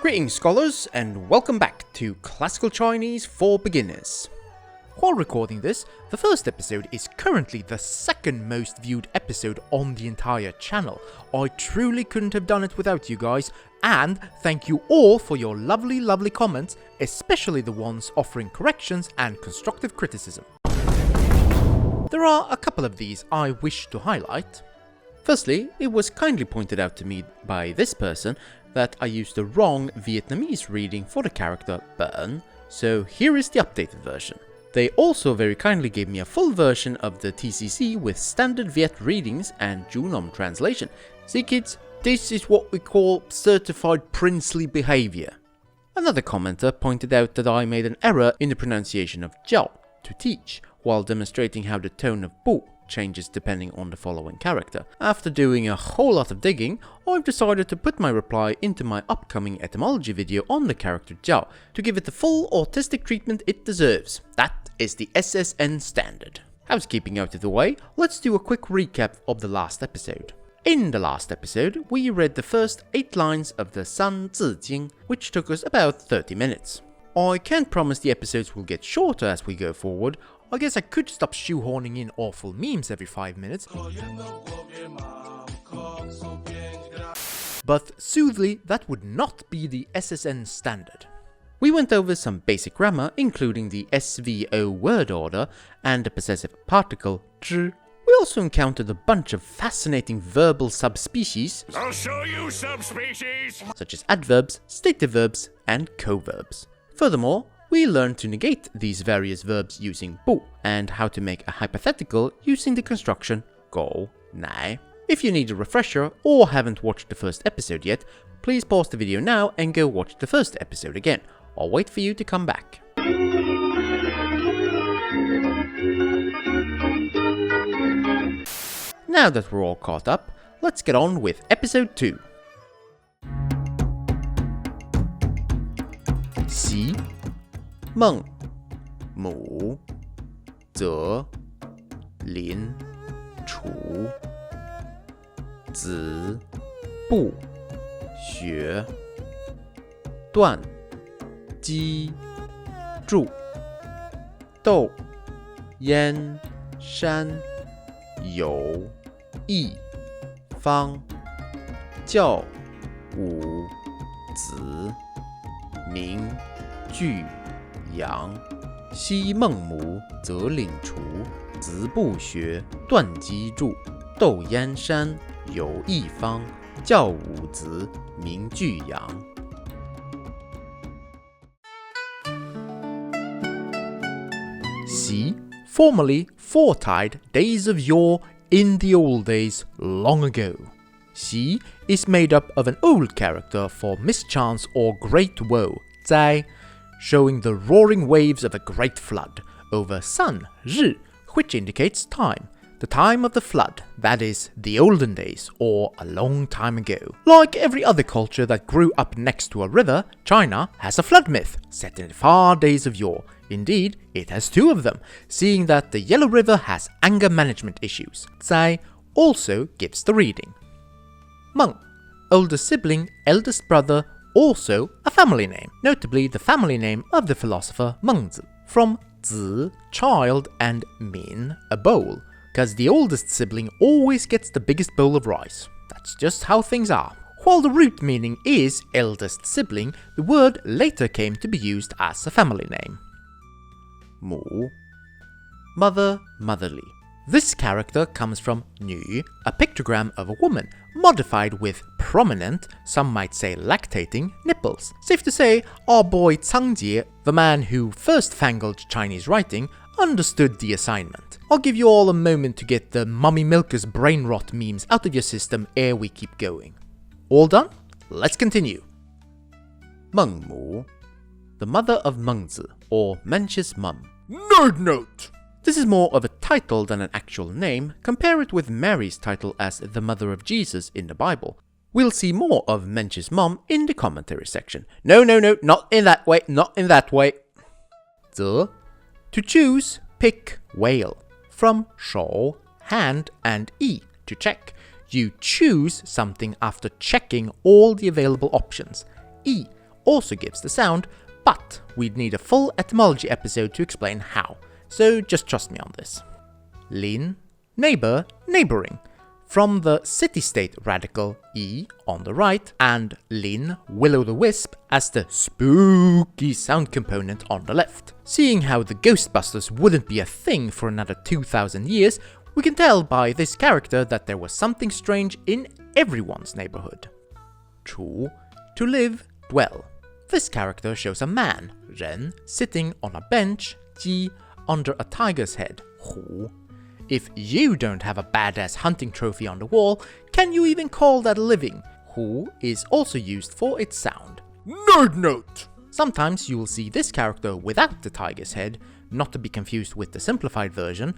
Greetings scholars and welcome back to Classical Chinese for Beginners. While recording this, the first episode is currently the second most viewed episode on the entire channel. I truly couldn't have done it without you guys, and thank you all for your lovely comments, especially the ones offering corrections and constructive criticism. There are a couple of these I wish to highlight. Firstly, it was kindly pointed out to me by this person that I used the wrong Vietnamese reading for the character Burn, so here is the updated version. They also very kindly gave me a full version of the TCC with standard Viet readings and Chu Nom translation. See kids, this is what we call certified princely behavior. Another commenter pointed out that I made an error in the pronunciation of Jiao, to teach, while demonstrating how the tone of Bu changes depending on the following character. After doing a whole lot of digging, I've decided to put my reply into my upcoming etymology video on the character Jiao to give it the full autistic treatment it deserves. That is the SSN standard. Housekeeping out of the way, let's do a quick recap of the last episode. In the last episode, we read the first 8 lines of the San Zi Jing, which took us about 30 minutes. I can't promise the episodes will get shorter as we go forward. I guess I could stop shoehorning in awful memes every 5 minutes. But soothly, that would not be the SSN standard. We went over some basic grammar, including the SVO word order and the possessive particle zhi. We also encountered a bunch of fascinating verbal subspecies. I'll show you subspecies! Such as adverbs, stative verbs, and coverbs. Furthermore, we learned to negate these various verbs using bu and how to make a hypothetical using the construction go nai. If you need a refresher or haven't watched the first episode yet, please pause the video now and go watch the first episode again. I'll wait for you to come back. Now that we're all caught up, let's get on with episode 2. Xi Meng Mu Ze Lin Chu Zi Bu Xue Duan Ji Zhu Dou Yan Shan You Yi Fang Jiao Wu Zi Ming Ju Yang Xi Meng Mu Ze Lin Chu Zi Bu Xue Duan Ji Zhu Dou Yan Shan You Yi Fang Jiao Wu Zi Ming Ju Yang. Xi, formerly foretide, days of yore, in the old days, long ago. Xi is made up of an old character for mischance or great woe, zai, showing the roaring waves of a great flood, over san, zhi, which indicates time. The time of the flood, that is, the olden days, or a long time ago. Like every other culture that grew up next to a river, China has a flood myth, set in the far days of yore. Indeed, it has 2 of them, seeing that the Yellow River has anger management issues. Zai also gives the reading. Meng, older sibling, eldest brother, also a family name, notably the family name of the philosopher Mengzi, from zi, child, and min, a bowl, because the oldest sibling always gets the biggest bowl of rice. That's just how things are. While the root meaning is eldest sibling, the word later came to be used as a family name. Mu, mother, motherly. This character comes from Nu, a pictogram of a woman, modified with prominent, some might say lactating, nipples. Safe to say, our boy Cangjie, the man who first fangled Chinese writing, understood the assignment. I'll give you all a moment to get the mummy milkers brain rot memes out of your system ere we keep going. All done? Let's continue. Meng Mu, the mother of Mengzi, or Mencius' mum. Nerd note! This is more of a title than an actual name. Compare it with Mary's title as the mother of Jesus in the Bible. We'll see more of Mencius' mom in the commentary section. No, not in that way, not in that way. Ze, to choose, pick, whale. From shou, hand, and yi, to check. You choose something after checking all the available options. Yi, also gives the sound, but we'd need a full etymology episode to explain how, so just trust me on this. Lin, neighbor, neighboring, from the city-state radical E on the right, and Lin, will-o'-the-wisp, as the spooky sound component on the left. Seeing how the Ghostbusters wouldn't be a thing for another 2000 years, we can tell by this character that there was something strange in everyone's neighborhood. Chu, to live, dwell. This character shows a man, Ren, sitting on a bench, Ji, under a tiger's head, Hu. If you don't have a badass hunting trophy on the wall, can you even call that living? Hu is also used for its sound. Nerd note! Sometimes you will see this character without the tiger's head, not to be confused with the simplified version.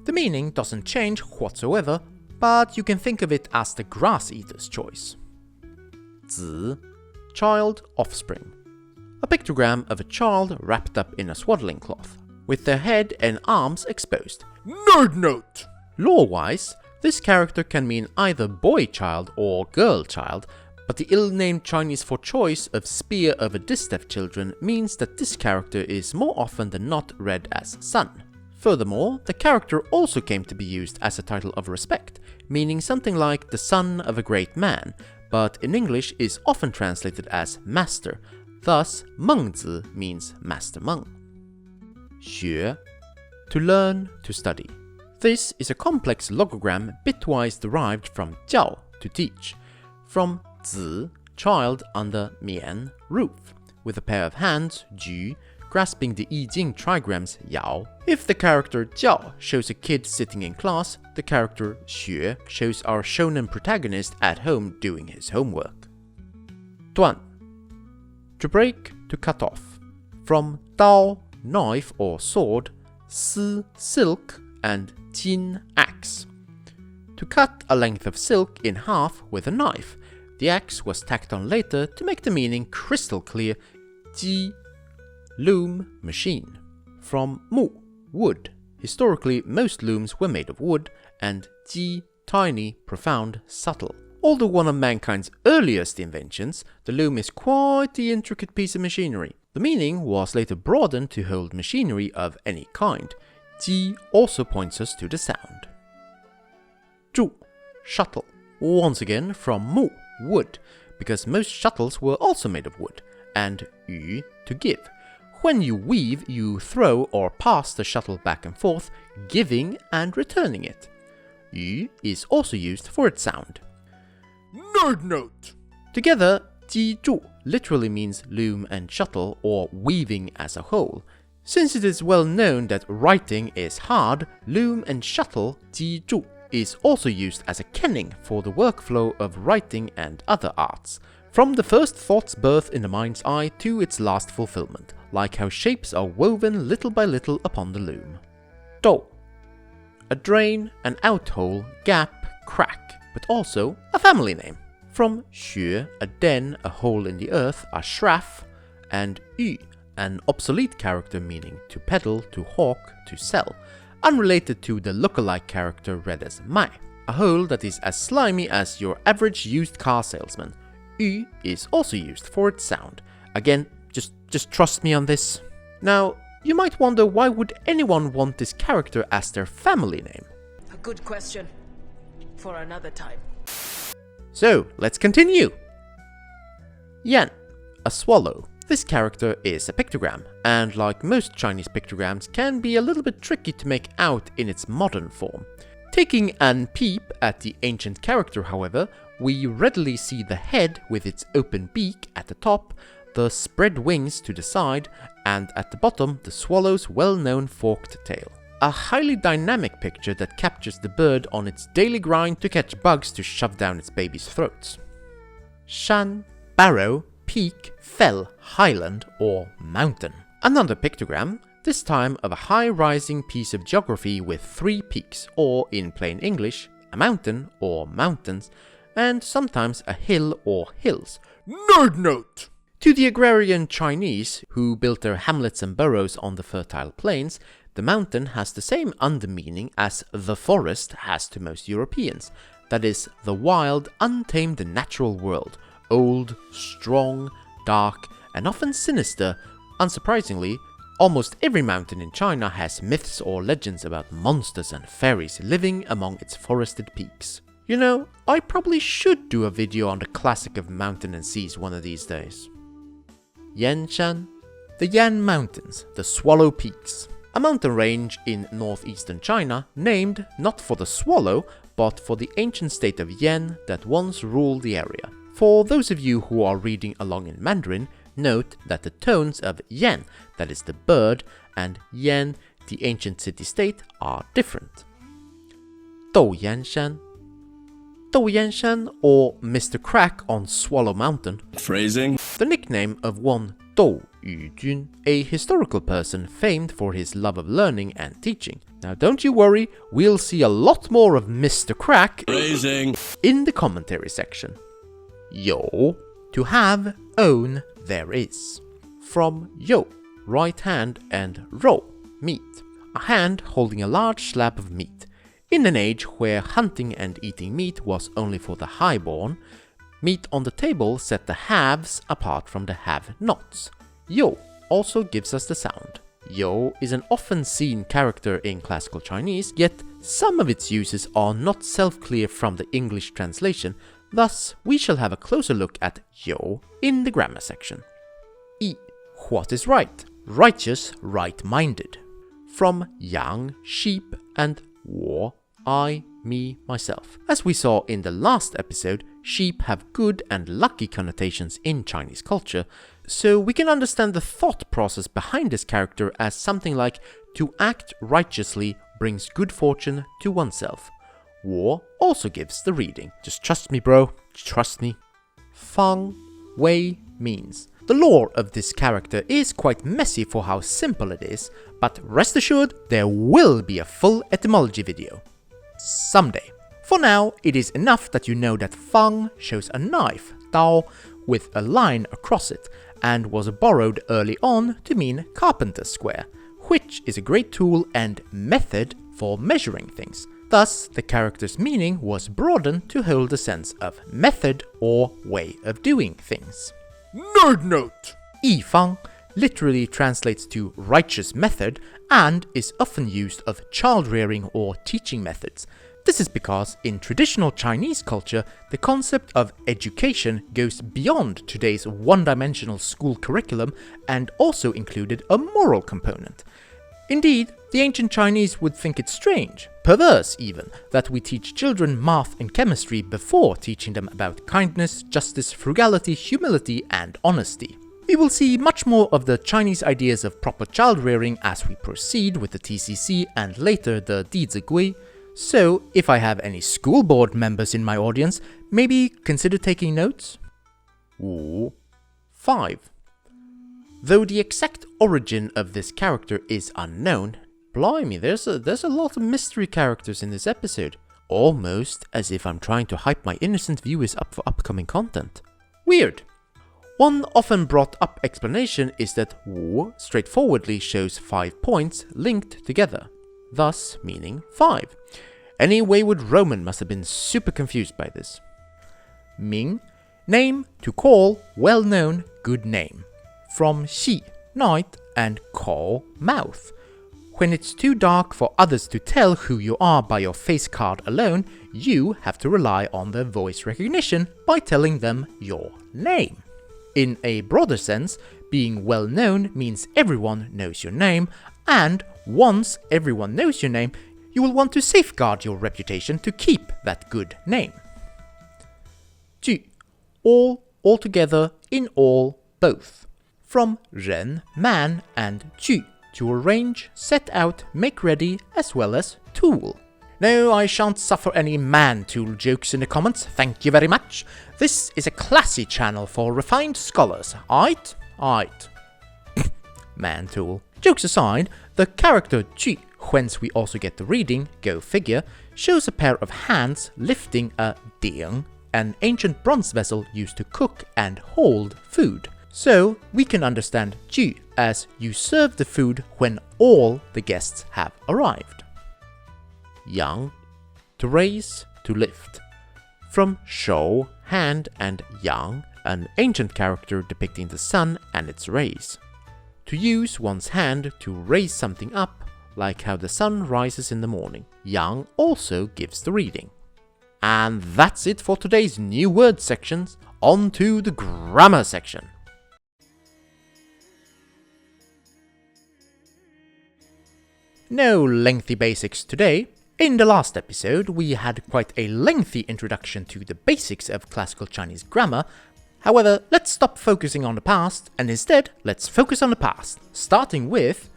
The meaning doesn't change whatsoever, but you can think of it as the grass eater's choice. Zi, child, offspring. A pictogram of a child wrapped up in a swaddling cloth, with their head and arms exposed. Nerd note! Lore-wise, this character can mean either boy child or girl child, but the ill-named Chinese for choice of spear over distaff children means that this character is more often than not read as son. Furthermore, the character also came to be used as a title of respect, meaning something like the son of a great man, but in English is often translated as master, thus Mengzi means master Meng. Xue, to learn, to study. This is a complex logogram bitwise derived from jiao, to teach, from zi, child, under mian, roof, with a pair of hands, ju, grasping the I Jing trigrams yao. If the character jiao shows a kid sitting in class, the character xue shows our shonen protagonist at home doing his homework. Duan, to break, to cut off, from dao, knife or sword, si, silk, and jin, axe. To cut a length of silk in half with a knife, the axe was tacked on later to make the meaning crystal clear. Ji, loom, machine. From mu, wood. Historically, most looms were made of wood, and ji, tiny, profound, subtle. Although one of mankind's earliest inventions, the loom is quite the intricate piece of machinery. The meaning was later broadened to hold machinery of any kind. Ji also points us to the sound. Zhu, shuttle. Once again from mu, wood, because most shuttles were also made of wood, and yu, to give. When you weave, you throw or pass the shuttle back and forth, giving and returning it. Yu is also used for its sound. Nerd note! Together, ji zhu literally means loom and shuttle, or weaving as a whole. Since it is well known that writing is hard, loom and shuttle, ji zhu, is also used as a kenning for the workflow of writing and other arts, from the first thought's birth in the mind's eye to its last fulfillment, like how shapes are woven little by little upon the loom. Dou, a drain, an outhole, gap, crack, but also a family name. From xue, a den, a hole in the earth, a shraff, and yu, an obsolete character meaning to peddle, to hawk, to sell, unrelated to the lookalike character read as mai, a hole that is as slimy as your average used car salesman. Yu is also used for its sound. Again, just trust me on this. Now, you might wonder, why would anyone want this character as their family name? A good question. For another time. So, let's continue. Yan, a swallow. This character is a pictogram, and like most Chinese pictograms, can be a little bit tricky to make out in its modern form. Taking an peep at the ancient character, however, we readily see the head with its open beak at the top, the spread wings to the side, and at the bottom the swallow's well-known forked tail. A highly dynamic picture that captures the bird on its daily grind to catch bugs to shove down its baby's throats. Shan, barrow, peak, fell, highland, or mountain. Another pictogram, this time of a high-rising piece of geography with 3 peaks, or in plain English, a mountain or mountains, and sometimes a hill or hills. Nerd note! To the agrarian Chinese, who built their hamlets and burrows on the fertile plains, the mountain has the same under-meaning as the forest has to most Europeans. That is, the wild, untamed natural world, old, strong, dark, and often sinister. Unsurprisingly, almost every mountain in China has myths or legends about monsters and fairies living among its forested peaks. You know, I probably should do a video on the classic of mountain and seas one of these days. Yanshan. The Yan Mountains, the Swallow Peaks. A mountain range in northeastern China named not for the swallow, but for the ancient state of Yan that once ruled the area. For those of you who are reading along in Mandarin, note that the tones of Yan, that is the bird, and Yan, the ancient city-state, are different. Dou Yanshan. Dou Yanshan, or Mr. Crack on Swallow Mountain. Phrasing. The nickname of one Dou Yujun, a historical person famed for his love of learning and teaching. Now don't you worry, we'll see a lot more of Mr. Crack Phrasing. in the commentary section. Yo, to have, own, there is. From yo, right hand, and ro, meat. A hand holding a large slab of meat. In an age where hunting and eating meat was only for the highborn, meat on the table set the haves apart from the have-nots. Yo also gives us the sound. Yo is an often seen character in classical Chinese, yet some of its uses are not self-clear from the English translation, thus we shall have a closer look at yo in the grammar section. Yi, what is right? Righteous, right-minded. From yang, sheep, and wo, I, me, myself. As we saw in the last episode, sheep have good and lucky connotations in Chinese culture, so we can understand the thought process behind this character as something like to act righteously brings good fortune to oneself. Wo also gives the reading. Just trust me, bro. Trust me. Fang, Wei means. The lore of this character is quite messy for how simple it is, but rest assured there will be a full etymology video. Someday. For now, it is enough that you know that Fang shows a knife, Dao, with a line across it, and was borrowed early on to mean carpenter's square, which is a great tool and method for measuring things. Thus, the character's meaning was broadened to hold a sense of method or way of doing things. Nerd note! Yi Fang literally translates to righteous method and is often used of child-rearing or teaching methods. This is because in traditional Chinese culture, the concept of education goes beyond today's one-dimensional school curriculum and also included a moral component. Indeed, the ancient Chinese would think it strange, perverse even, that we teach children math and chemistry before teaching them about kindness, justice, frugality, humility, and honesty. We will see much more of the Chinese ideas of proper child rearing as we proceed with the TCC and later the Dizigui. So, if I have any school board members in my audience, maybe consider taking notes? 5. Though the exact origin of this character is unknown, blimey, there's a lot of mystery characters in this episode. Almost as if I'm trying to hype my innocent viewers up for upcoming content. Weird. One often brought up explanation is that Wu straightforwardly shows 5 points linked together, thus meaning 5. Any wayward Roman must have been super confused by this. Ming, name, to call, well-known, good name. From Xi, night, and Ko, mouth. When it's too dark for others to tell who you are by your face card alone, you have to rely on their voice recognition by telling them your name. In a broader sense, being well known means everyone knows your name, and once everyone knows your name, you will want to safeguard your reputation to keep that good name. 句, all, altogether, in all, both. From 人, man, and 句, to arrange, set out, make ready, as well as tool. No, I shan't suffer any man-tool jokes in the comments, thank you very much. This is a classy channel for refined scholars, aight? Aight. Man-tool. Jokes aside, the character Ji, whence we also get the reading, go figure, shows a pair of hands lifting a Ding, an ancient bronze vessel used to cook and hold food. So, we can understand Ji as you serve the food when all the guests have arrived. Yang, to raise, to lift. From shou, hand, and yang, an ancient character depicting the sun and its rays. To use one's hand to raise something up, like how the sun rises in the morning. Yang also gives the reading. And that's it for today's new word sections. On to the grammar section. No lengthy basics today. In the last episode, we had quite a lengthy introduction to the basics of classical Chinese grammar. However, let's stop focusing on the past, and instead, let's focus on the past, starting with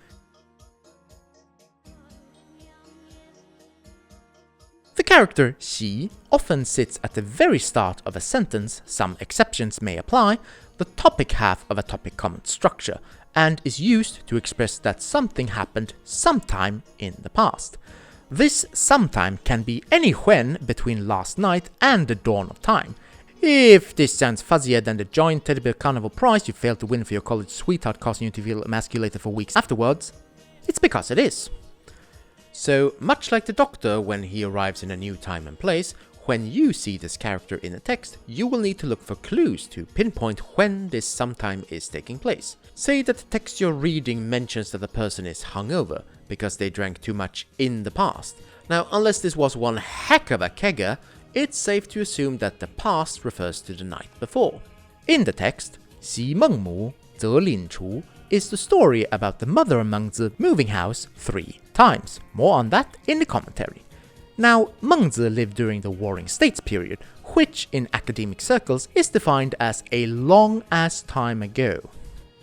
the character xi often sits at the very start of a sentence. Some exceptions may apply, the topic half of a topic comment structure, and is used to express that something happened sometime in the past. This sometime can be any when between last night and the dawn of time. If this sounds fuzzier than the giant teddy bear carnival prize you failed to win for your college sweetheart causing you to feel emasculated for weeks afterwards, it's because it is. So, much like the doctor when he arrives in a new time and place, when you see this character in a text, you will need to look for clues to pinpoint when this sometime is taking place. Say that the text you're reading mentions that the person is hungover because they drank too much in the past. Now, unless this was one heck of a kegger, it's safe to assume that the past refers to the night before. In the text, Xi Mengmu, Ze Lin Chu is the story about the mother of Mengzi moving house 3 times. More on that in the commentary. Now, Mengzi lived during the Warring States period, which in academic circles is defined as a long-ass time ago.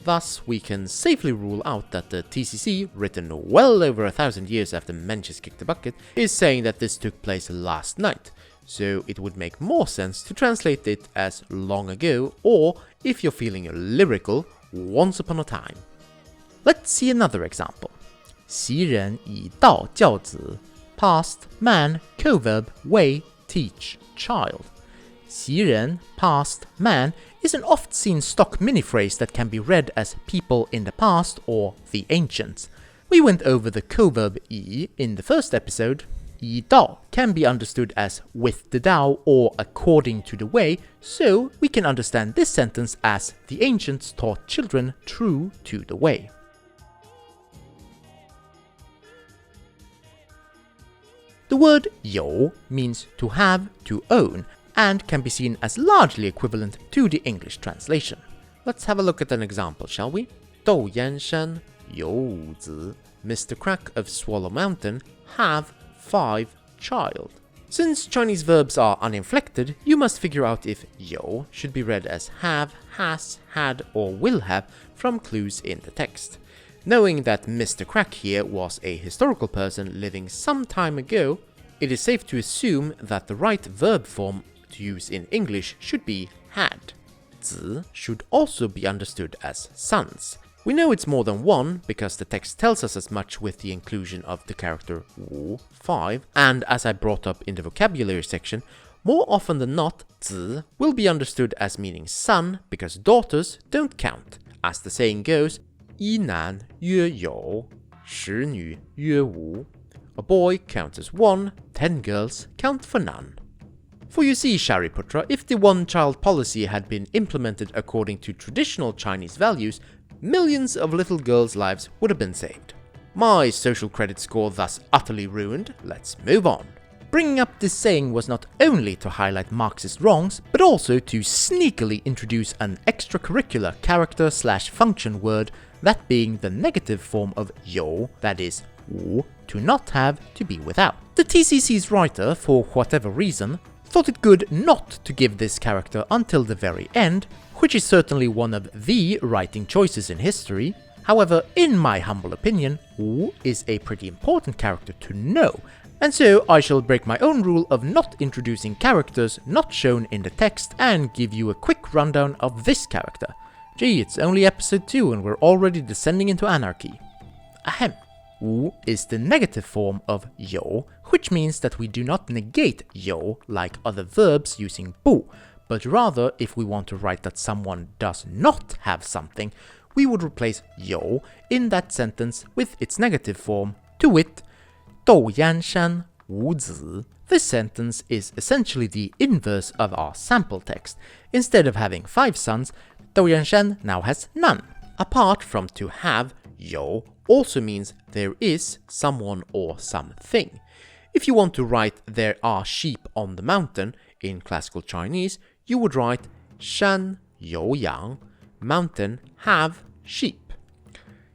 Thus, we can safely rule out that the TCC, written well over 1,000 years after Mencius kicked the bucket, is saying that this took place last night, so it would make more sense to translate it as long ago, or, if you're feeling lyrical, once upon a time. Let's see another example. 袭人以道教子 Past, man, coverb, way, teach, child. 袭人, past, man, is an oft-seen stock mini-phrase that can be read as people in the past or the ancients. We went over the coverb 以 in the first episode. 以道 can be understood as with the Tao or according to the way, so we can understand this sentence as the ancients taught children true to the way. The word 有 means to have, to own, and can be seen as largely equivalent to the English translation. Let's have a look at an example, shall we? 窦燕山有五子 Mr. Crack of Swallow Mountain have 5 child. Since Chinese verbs are uninflected, you must figure out if 有 should be read as have, has, had, or will have from clues in the text. Knowing that Mr. Crack here was a historical person living some time ago, it is safe to assume that the right verb form to use in English should be had. 子 should also be understood as sons. We know it's more than one because the text tells us as much with the inclusion of the character 五, 5, and as I brought up in the vocabulary section, more often than not, 子 will be understood as meaning son because daughters don't count. As the saying goes, 一男约有 十女约无 A boy counts as 1, 10 girls count for none. For you see, Shariputra, if the one-child policy had been implemented according to traditional Chinese values, millions of little girls' lives would have been saved. My social credit score thus utterly ruined, let's move on. Bringing up this saying was not only to highlight Marxist wrongs, but also to sneakily introduce an extracurricular character/function word, that being the negative form of 有, that is, 无, to not have, to be without. The TCC's writer, for whatever reason, thought it good not to give this character until the very end, which is certainly one of the writing choices in history. However, in my humble opinion, 无 is a pretty important character to know, and so I shall break my own rule of not introducing characters not shown in the text and give you a quick rundown of this character. Gee, it's only episode 2 and we're already descending into anarchy. Ahem. 无 is the negative form of 有, which means that we do not negate 有 like other verbs using 不, but rather if we want to write that someone does not have something, we would replace 有 in that sentence with its negative form, to wit, 窦燕山无子 This sentence is essentially the inverse of our sample text. Instead of having 5 sons, Dou Yujun now has none. Apart from to have, 有 also means there is someone or something. If you want to write there are sheep on the mountain in classical Chinese, you would write 山有羊, mountain have sheep.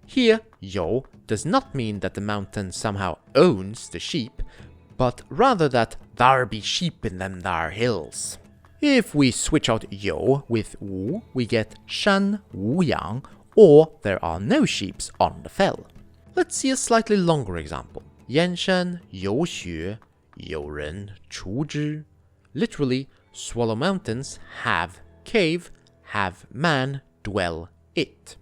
Here, 有 does not mean that the mountain somehow owns the sheep, but rather that there be sheep in them there hills. If we switch out 有 with 无, we get 山无羊, or there are no sheep on the fell. Let's see a slightly longer example. 燕山有雪，有人除之. Literally, Swallow Mountains have cave, have man dwell it.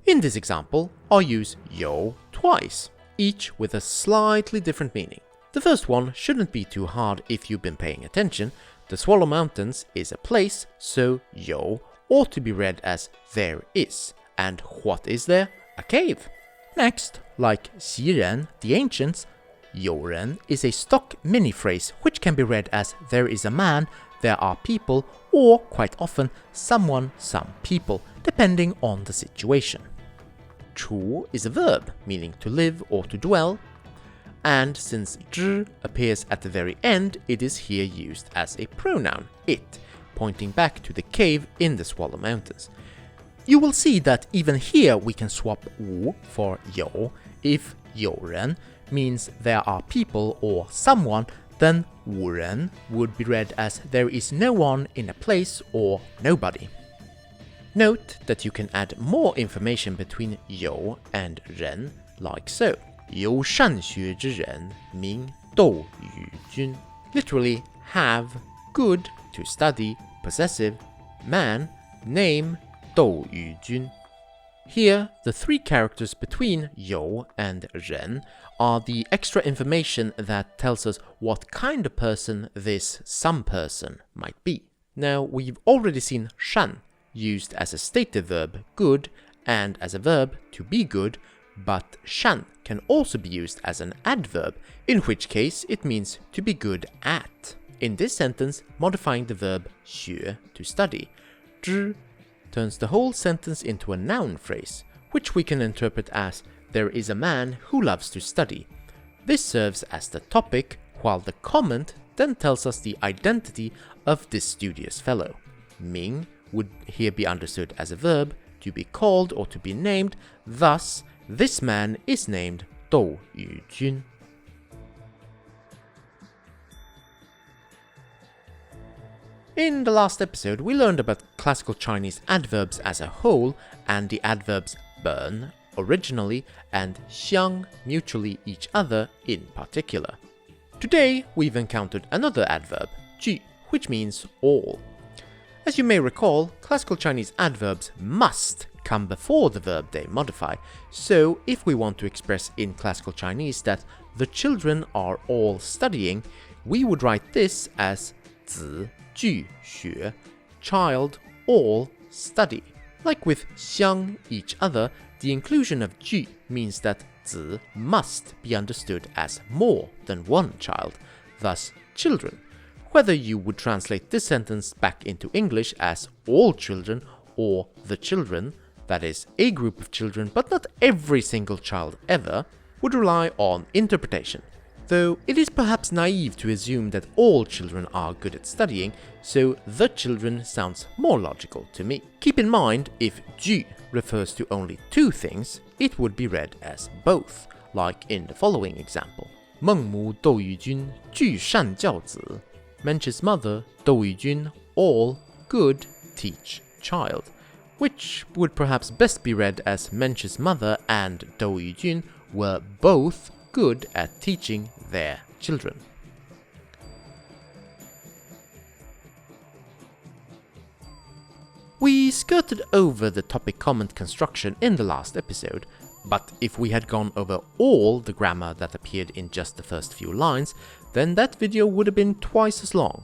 In this example, I'll use 有 twice, each with a slightly different meaning. The first one shouldn't be too hard if you've been paying attention. The Swallow Mountains is a place, so 有 ought to be read as there is. And what is there? A cave. Next, like 袭人, the ancients, 有人 is a stock mini-phrase which can be read as there is a man, there are people, or quite often someone, some people, depending on the situation. 处 is a verb, meaning to live or to dwell, and since 之 appears at the very end, it is here used as a pronoun, it, pointing back to the cave in the Swallow Mountains. You will see that even here we can swap 无 for 有. If 有人 means there are people or someone, then 无人 would be read as there is no one in a place or nobody. Note that you can add more information between 有 and 人, like so. 有善学之人名窦宇君. Literally, have, good, to study, possessive, man, name, Dou Yujun. Here, the 3 characters between 有 and 人 are the extra information that tells us what kind of person this some person might be. Now, we've already seen 善 used as a stative verb, good, and as a verb, to be good, but 善 can also be used as an adverb, in which case it means to be good at. In this sentence, modifying the verb 学 to study, 知 turns the whole sentence into a noun phrase, which we can interpret as there is a man who loves to study. This serves as the topic, while the comment then tells us the identity of this studious fellow. Ming would here be understood as a verb, to be called or to be named, thus, this man is named Dou Yujun. In the last episode, we learned about classical Chinese adverbs as a whole and the adverbs burn, originally, and xiang, mutually each other in particular. Today, we've encountered another adverb, 句, which means all. As you may recall, classical Chinese adverbs must come before the verb they modify, so if we want to express in classical Chinese that the children are all studying, we would write this as 子句学, child, all, study. Like with 相 each other, the inclusion of 句 means that 子 must be understood as more than one child, thus children. Whether you would translate this sentence back into English as all children or the children, that is, a group of children but not every single child ever, would rely on interpretation. Though it is perhaps naive to assume that all children are good at studying, so the children sounds more logical to me. Keep in mind, if 句 refers to only 2 things, it would be read as both, like in the following example. 孟母窦宇君具善教子. Mencius' mother, Dou Yujun, all good teach child, which would perhaps best be read as Mencius' mother and Dou Yujun were both good at teaching their children. We skirted over the topic comment construction in the last episode, but if we had gone over all the grammar that appeared in just the first few lines, then that video would have been twice as long.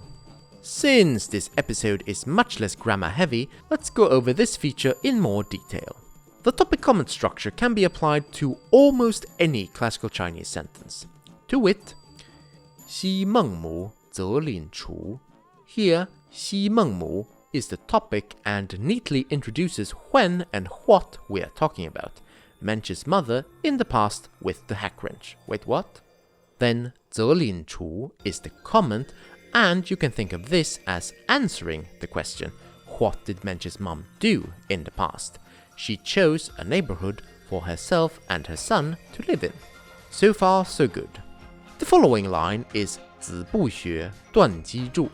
Since this episode is much less grammar heavy, let's go over this feature in more detail. The topic comment structure can be applied to almost any classical Chinese sentence. To wit, 昔孟母则领除. Here, 西孟母 is the topic and neatly introduces when and what we are talking about. Mencius' mother in the past with the hack wrench. Wait, what? Then 则领除 is the comment, and you can think of this as answering the question, what did Mencius' mom do in the past? She chose a neighborhood for herself and her son to live in. So far, so good. The following line is 子不学断机杼,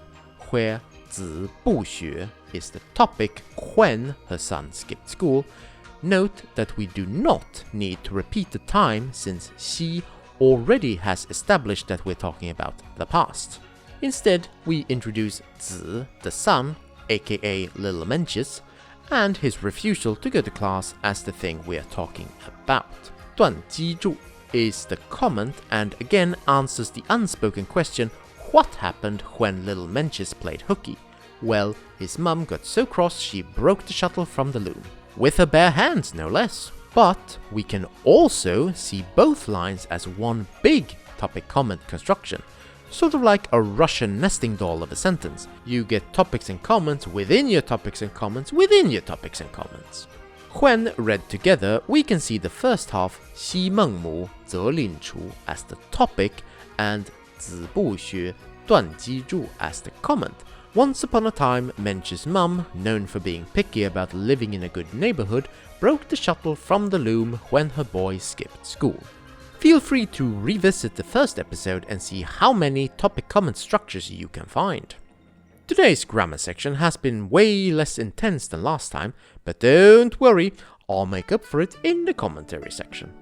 where 子不学 is the topic when her son skipped school. Note that we do not need to repeat the time since xi already has established that we're talking about the past. Instead, we introduce 子, the son, aka little Mencius, and his refusal to go to class as the thing we are talking about. 断机杼 is the comment and again answers the unspoken question, what happened when little Mencius played hooky? Well, his mum got so cross she broke the shuttle from the loom. With her bare hands, no less. But we can also see both lines as one big topic comment construction. Sort of like a Russian nesting doll of a sentence. You get topics and comments within your topics and comments within your topics and comments. When read together, we can see the first half 西孟母则领除 as the topic and 子不学断机杼 as the comment. Once upon a time, Mencius' mum, known for being picky about living in a good neighborhood, broke the shuttle from the loom when her boy skipped school. Feel free to revisit the first episode and see how many topic comment structures you can find. Today's grammar section has been way less intense than last time, but don't worry, I'll make up for it in the commentary section.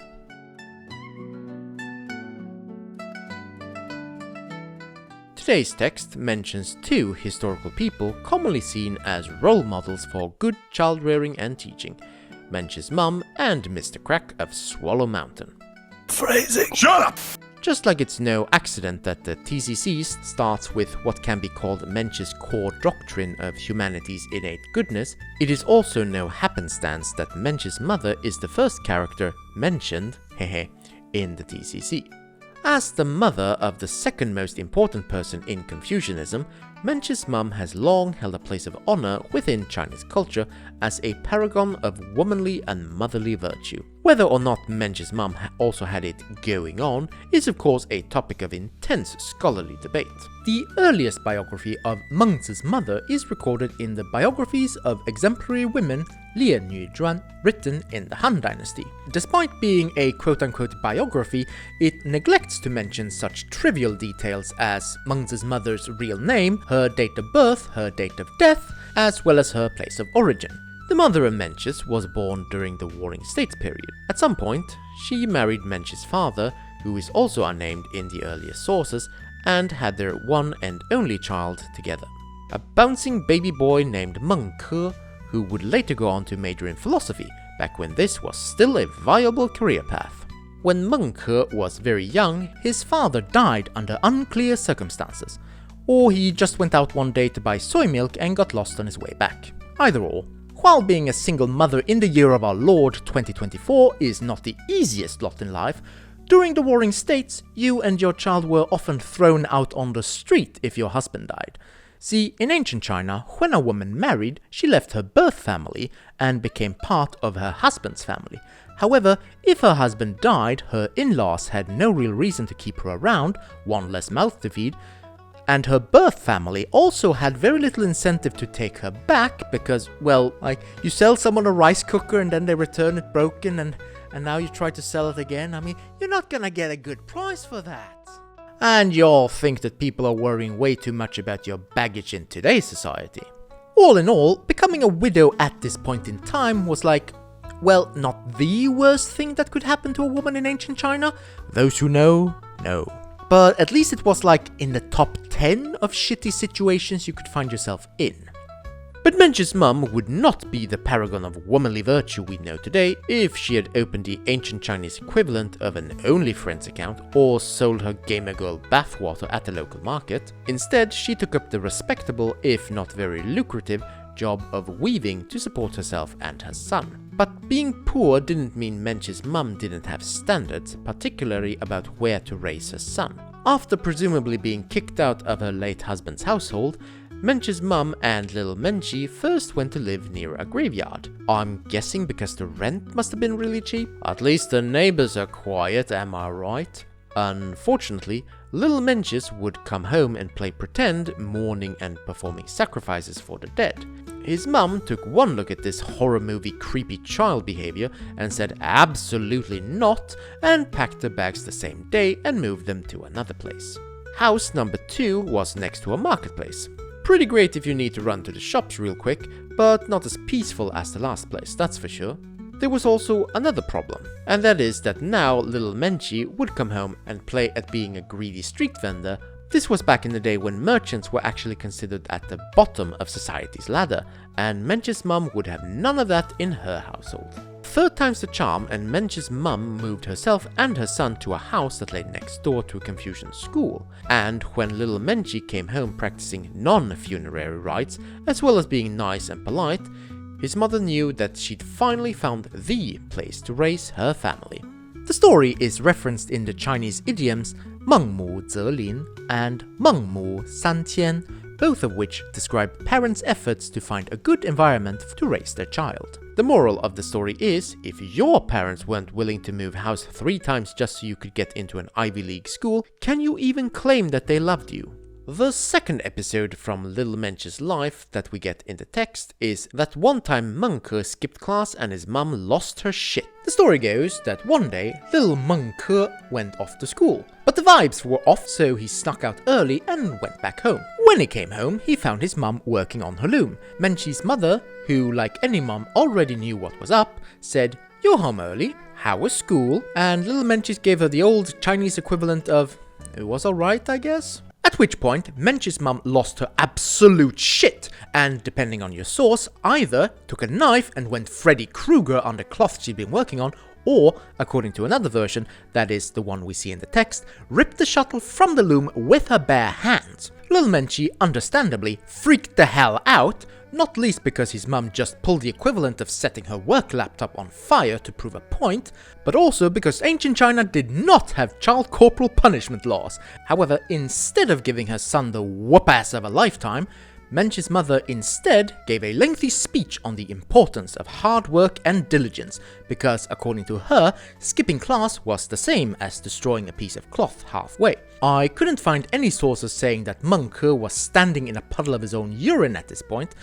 Today's text mentions two historical people commonly seen as role models for good child-rearing and teaching, Mencius' mum and Mr. Crack of Swallow Mountain. Phrasing. Shut up! Just like it's no accident that the TCC starts with what can be called Mencius' core doctrine of humanity's innate goodness, it is also no happenstance that Mencius' mother is the first character mentioned in the TCC. As the mother of the second most important person in Confucianism, Mencius' mum has long held a place of honor within Chinese culture as a paragon of womanly and motherly virtue. Whether or not Mencius' mum also had it going on is of course a topic of intense scholarly debate. The earliest biography of Mengzi's mother is recorded in the biographies of exemplary women Lie Nu Zhuan, written in the Han Dynasty. Despite being a quote-unquote biography, it neglects to mention such trivial details as Mengzi's mother's real name, her date of birth, her date of death, as well as her place of origin. The mother of Mencius was born during the Warring States period. At some point, she married Mencius' father, who is also unnamed in the earliest sources, and had their one and only child together. A bouncing baby boy named Meng Ke, who would later go on to major in philosophy, back when this was still a viable career path. When Meng Ke was very young, his father died under unclear circumstances, or he just went out one day to buy soy milk and got lost on his way back. Either or. While being a single mother in the year of our Lord 2024 is not the easiest lot in life, during the Warring States, you and your child were often thrown out on the street if your husband died. See, in ancient China, when a woman married, she left her birth family and became part of her husband's family. However, if her husband died, her in-laws had no real reason to keep her around, one less mouth to feed, and her birth family also had very little incentive to take her back because, well, like, you sell someone a rice cooker and then they return it broken and now you try to sell it again. I mean, you're not gonna get a good price for that. And you all think that people are worrying way too much about your baggage in today's society. All in all, becoming a widow at this point in time was like, well, not the worst thing that could happen to a woman in ancient China. Those who know, know. But at least it was like in the top 10 of shitty situations you could find yourself in. But Mencius' mum would not be the paragon of womanly virtue we know today if she had opened the ancient Chinese equivalent of an OnlyFriends account or sold her gamer girl bathwater at the local market. Instead, she took up the respectable, if not very lucrative, job of weaving to support herself and her son. But being poor didn't mean Mencius' mum didn't have standards, particularly about where to raise her son. After presumably being kicked out of her late husband's household, Mencius' mum and little Menci first went to live near a graveyard. I'm guessing because the rent must have been really cheap. At least the neighbors are quiet, am I right? Unfortunately, little Mencius would come home and play pretend, mourning and performing sacrifices for the dead. His mum took one look at this horror movie creepy child behavior and said absolutely not, and packed their bags the same day and moved them to another place. House number 2 was next to a marketplace. Pretty great if you need to run to the shops real quick, but not as peaceful as the last place, that's for sure. There was also another problem, and that is that now little Menci would come home and play at being a greedy street vendor. This was back in the day when merchants were actually considered at the bottom of society's ladder, and Mencius' mum would have none of that in her household. Third time's the charm, and Mencius' mum moved herself and her son to a house that lay next door to a Confucian school. And when little Menci came home practicing non-funerary rites, as well as being nice and polite, his mother knew that she'd finally found the place to raise her family. The story is referenced in the Chinese idioms 孟母择邻 and 孟母三迁, both of which describe parents' efforts to find a good environment to raise their child. The moral of the story is, if your parents weren't willing to move house 3 times just so you could get into an Ivy League school, can you even claim that they loved you? The second episode from Little Mencius' life that we get in the text is that one time Mengke skipped class and his mum lost her shit. The story goes that one day little Mengke went off to school, but the vibes were off, so he snuck out early and went back home. When he came home, he found his mum working on her loom. Menci's mother, who like any mum already knew what was up, said, "You're home early, how was school?" And little Mencius gave her the old Chinese equivalent of, "It was alright, I guess." At which point, Mencius' mum lost her absolute shit, and depending on your source, either took a knife and went Freddy Krueger on the cloth she'd been working on, or, according to another version, that is the one we see in the text, ripped the shuttle from the loom with her bare hands. Little Menci understandably freaked the hell out, not least because his mum just pulled the equivalent of setting her work laptop on fire to prove a point, but also because ancient China did not have child corporal punishment laws. However, instead of giving her son the whoop-ass of a lifetime, Mencius' mother instead gave a lengthy speech on the importance of hard work and diligence, because according to her, skipping class was the same as destroying a piece of cloth halfway. I couldn't find any sources saying that Mengke was standing in a puddle of his own urine at this point,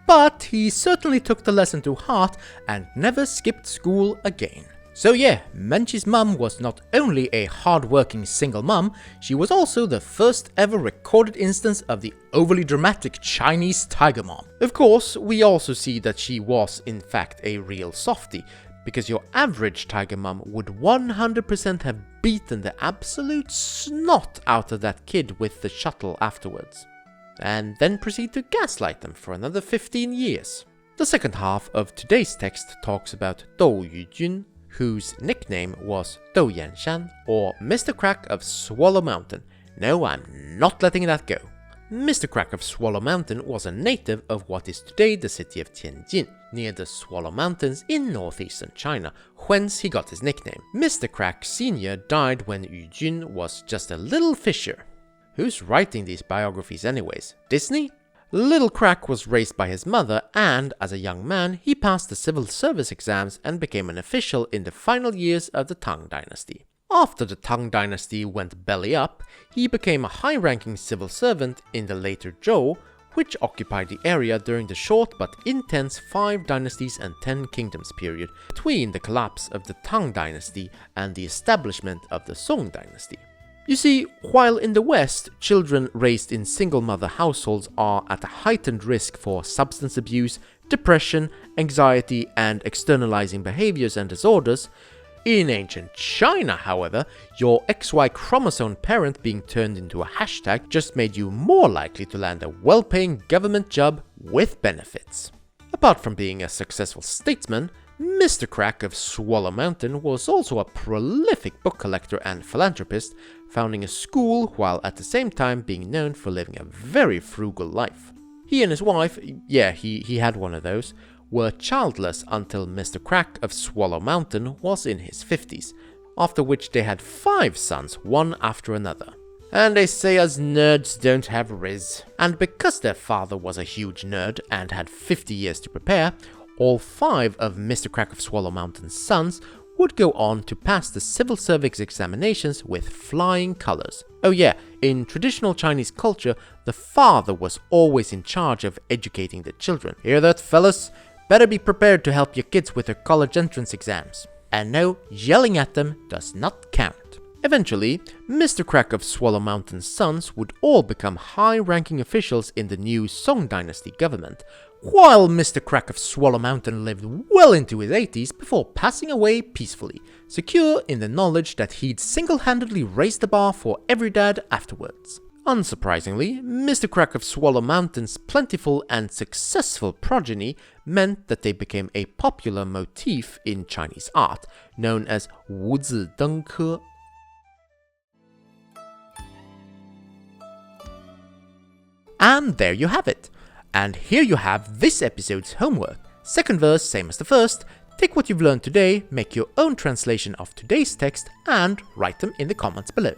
but he certainly took the lesson to heart and never skipped school again. So yeah, Menci's mum was not only a hard-working single mum, she was also the first ever recorded instance of the overly dramatic Chinese tiger mom. Of course, we also see that she was in fact a real softie, because your average tiger mum would 100% have beaten the absolute snot out of that kid with the shuttle afterwards, and then proceed to gaslight them for another 15 years. The second half of today's text talks about Dou Yujun, whose nickname was Dou Yanshan, or Mr. Crack of Swallow Mountain. No, I'm not letting that go. Mr. Crack of Swallow Mountain was a native of what is today the city of Tianjin, near the Swallow Mountains in northeastern China, whence he got his nickname. Mr. Crack Sr. died when Yujun was just a little fisher. Who's writing these biographies anyways? Disney? Little Crack was raised by his mother, and as a young man, he passed the civil service exams and became an official in the final years of the Tang Dynasty. After the Tang Dynasty went belly up, he became a high-ranking civil servant in the later Zhou, which occupied the area during the short but intense 5 dynasties and 10 kingdoms period between the collapse of the Tang Dynasty and the establishment of the Song Dynasty. You see, while in the West, children raised in single-mother households are at a heightened risk for substance abuse, depression, anxiety, and externalizing behaviors and disorders, in ancient China, however, your XY chromosome parent being turned into a hashtag just made you more likely to land a well-paying government job with benefits. Apart from being a successful statesman, Mr. Crack of Swallow Mountain was also a prolific book collector and philanthropist, founding a school while at the same time being known for living a very frugal life. He and his wife, yeah, he had one of those, were childless until Mr. Crack of Swallow Mountain was in his 50s, after which they had 5 sons, one after another. And they say us nerds don't have riz. And because their father was a huge nerd and had 50 years to prepare, all 5 of Mr. Crack of Swallow Mountain's sons would go on to pass the civil service examinations with flying colors. Oh yeah, in traditional Chinese culture, the father was always in charge of educating the children. Hear that, fellas? Better be prepared to help your kids with their college entrance exams. And no, yelling at them does not count. Eventually, Mr. Crack of Swallow Mountain's sons would all become high-ranking officials in the new Song Dynasty government, while Mr. Crack of Swallow Mountain lived well into his 80s before passing away peacefully, secure in the knowledge that he'd single-handedly raised the bar for every dad afterwards. Unsurprisingly, Mr. Crack of Swallow Mountain's plentiful and successful progeny meant that they became a popular motif in Chinese art, known as Wu Zi Deng Ke. And there you have it. And here you have this episode's homework. Second verse, same as the first. Take what you've learned today, make your own translation of today's text, and write them in the comments below.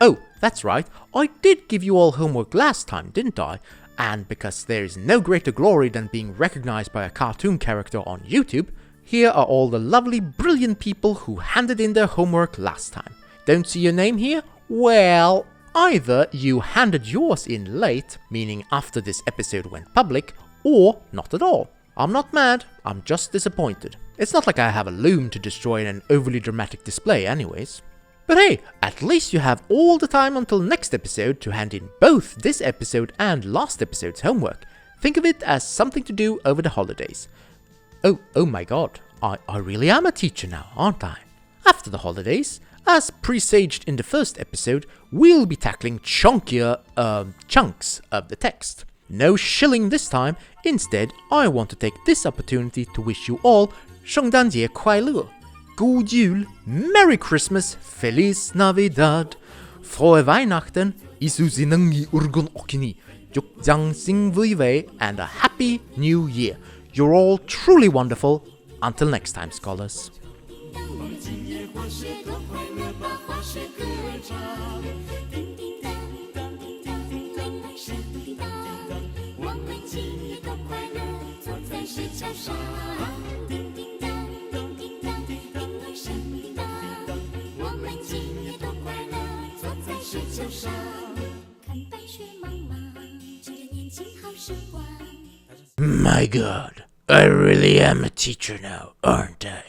Oh, that's right, I did give you all homework last time, didn't I? And because there is no greater glory than being recognized by a cartoon character on YouTube, here are all the lovely, brilliant people who handed in their homework last time. Don't see your name here? Well, either you handed yours in late, meaning after this episode went public, or not at all. I'm not mad, I'm just disappointed. It's not like I have a loom to destroy in an overly dramatic display anyways. But hey, at least you have all the time until next episode to hand in both this episode and last episode's homework. Think of it as something to do over the holidays. Oh my god, I really am a teacher now, aren't I? After the holidays, as presaged in the first episode, we'll be tackling chunkier chunks of the text. No shilling this time, instead I want to take this opportunity to wish you all 圣诞节快乐, God Jul, Merry Christmas, Feliz Navidad, Frohe Weihnachten, Isusinangi Urgon Okini, Yukjang Sing Vui Wei, and a Happy New Year. You're all truly wonderful. Until next time, scholars. My god, I really am a teacher now, aren't I?